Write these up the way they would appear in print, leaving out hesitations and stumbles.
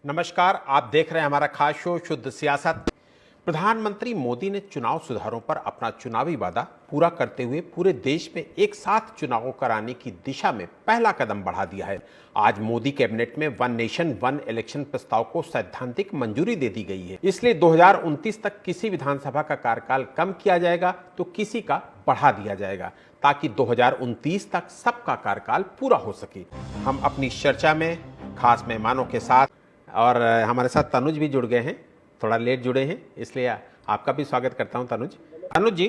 नमस्कार, आप देख रहे हैं हमारा खास शो शुद्ध सियासत। प्रधानमंत्री मोदी ने चुनाव सुधारों पर अपना चुनावी वादा पूरा करते हुए पूरे देश में एक साथ चुनाव कराने की दिशा में पहला कदम बढ़ा दिया है। आज मोदी कैबिनेट में वन नेशन वन इलेक्शन प्रस्ताव को सैद्धांतिक मंजूरी दे दी गई है। इसलिए 2029 तक किसी विधानसभा का कार्यकाल कम किया जाएगा तो किसी का बढ़ा दिया जाएगा, ताकि 2029 तक सबका कार्यकाल पूरा हो सके। हम अपनी चर्चा में खास मेहमानों के साथ, और हमारे साथ तनुज भी जुड़ गए हैं, थोड़ा लेट जुड़े हैं, इसलिए आपका भी स्वागत करता हूं। तनुज जी,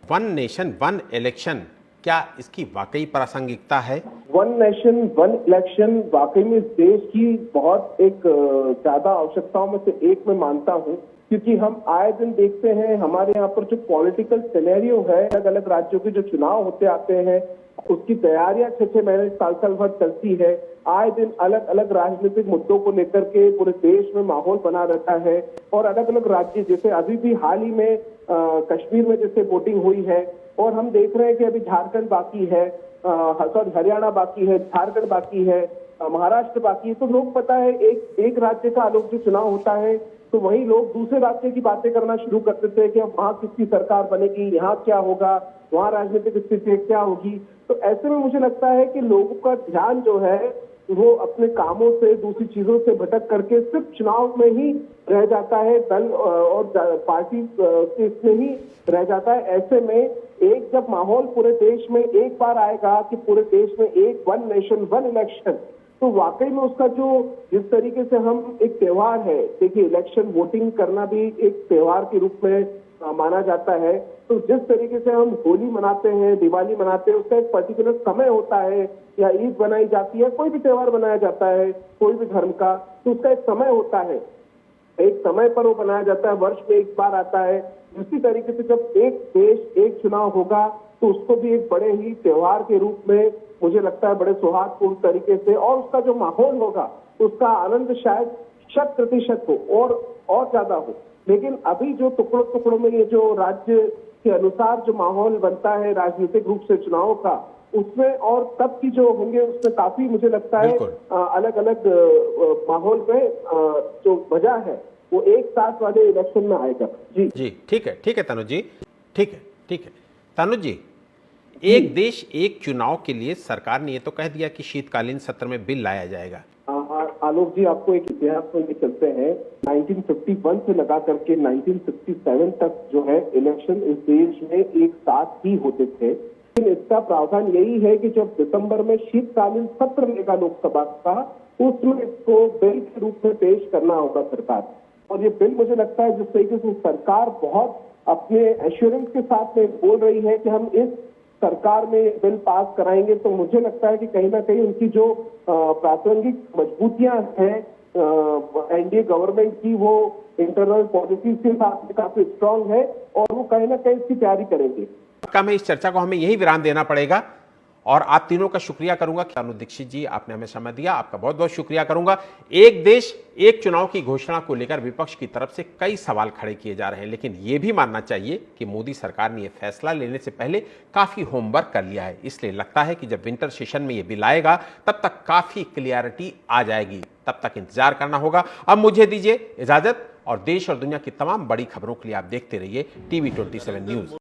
वन नेशन वन इलेक्शन, क्या इसकी वाकई प्रासंगिकता है? वन नेशन वन इलेक्शन वाकई में देश की बहुत एक ज्यादा आवश्यकताओं में से एक मैं मानता हूं, क्योंकि हम आए दिन देखते हैं हमारे यहाँ पर जो पॉलिटिकल सिनेरियो है, अलग अलग राज्यों के जो चुनाव होते आते हैं उसकी तैयारियां 6-6 महीने साल भर चलती है। आए दिन अलग अलग राजनीतिक मुद्दों को लेकर के पूरे देश में माहौल बना रहता है और अलग अलग राज्य, जैसे अभी भी हाल ही में कश्मीर में जैसे वोटिंग हुई है और हम देख रहे हैं कि अभी झारखंड बाकी है, हरियाणा बाकी है, झारखंड बाकी है, महाराष्ट्र बाकी है। तो लोग पता है एक राज्य का अलग जो चुनाव होता है तो वही लोग दूसरे राज्य की बातें करना शुरू कर देते हैं कि अब वहां किसकी सरकार बनेगी, यहाँ क्या होगा, वहां राजनीतिक स्थिति क्या होगी। तो ऐसे में मुझे लगता है कि लोगों का ध्यान जो है वो अपने कामों से, दूसरी चीजों से भटक करके सिर्फ चुनाव में ही रह जाता है, दल और पार्टी के इसमें ही रह जाता है। ऐसे में एक जब माहौल पूरे देश में एक बार आएगा कि पूरे देश में एक वन नेशन वन इलेक्शन, तो वाकई में उसका जो जिस तरीके से हम एक त्योहार है, देखिए इलेक्शन वोटिंग करना भी एक त्योहार के रूप में माना जाता है। तो जिस तरीके से हम होली मनाते हैं, दिवाली मनाते हैं, उसका एक पर्टिकुलर समय होता है, या ईद बनाई जाती है, कोई भी त्योहार बनाया जाता है कोई भी धर्म का, तो उसका एक समय होता है, एक समय पर वो बनाया जाता है, वर्ष में एक बार आता है। इसी तरीके से जब एक देश एक चुनाव होगा तो उसको भी एक बड़े ही त्योहार के रूप में, मुझे लगता है बड़े सौहार्दपूर्ण तरीके से, और उसका जो माहौल होगा उसका आनंद शायद 100% हो और ज्यादा हो। लेकिन अभी जो टुकड़ों टुकड़ों में ये जो राज्य के अनुसार जो माहौल बनता है राजनीतिक रूप से चुनाव का, उसमें और तब की जो होंगे उसमें काफी मुझे लगता है अलग अलग माहौल में जो वजह है वो एक साथ वाले इलेक्शन में आएगा। जी ठीक है तनुज जी, ठीक है तनुज जी, एक देश एक चुनाव के लिए सरकार ने ये तो कह दिया कि शीतकालीन सत्र में बिल लाया जाएगा। आलोक जी, आपको एक इतिहास में ले चलते हैं। 1951 से लगा करके 1967 तक जो है इलेक्शन इस देश में एक साथ ही होते थे। लेकिन इसका प्रावधान यही है कि जब दिसंबर में शीतकालीन सत्र लेगा लोकसभा का, उसमें इसको बिल के रूप में पेश करना होगा सरकार। और ये बिल मुझे लगता है जिस तरीके से सरकार बहुत अपने एश्योरेंस के साथ में बोल रही है कि हम इस सरकार में बिल पास कराएंगे, तो मुझे लगता है कि कहीं ना कहीं उनकी जो प्रासंगिक मजबूतियां हैं एनडीए गवर्नमेंट की, वो इंटरनल पॉलिसी के साथ में काफी स्ट्रांग है और वो कहीं ना कहीं इसकी तैयारी करेंगे। में इस चर्चा को हमें यही विराम देना पड़ेगा और आप तीनों का शुक्रिया करूंगा। तनु दीक्षित जी, आपने हमें समय दिया, आपका बहुत बहुत शुक्रिया करूंगा। एक देश एक चुनाव की घोषणा को लेकर विपक्ष की तरफ से कई सवाल खड़े किए जा रहे हैं, लेकिन यह भी मानना चाहिए कि मोदी सरकार ने यह फैसला लेने से पहले काफी होमवर्क कर लिया है। इसलिए लगता है कि जब विंटर सेशन में यह बिल आएगा तब तक काफी क्लियरिटी आ जाएगी। तब तक इंतजार करना होगा। अब मुझे दीजिए इजाजत, और देश और दुनिया की तमाम बड़ी खबरों के लिए आप देखते रहिए TV 27 न्यूज।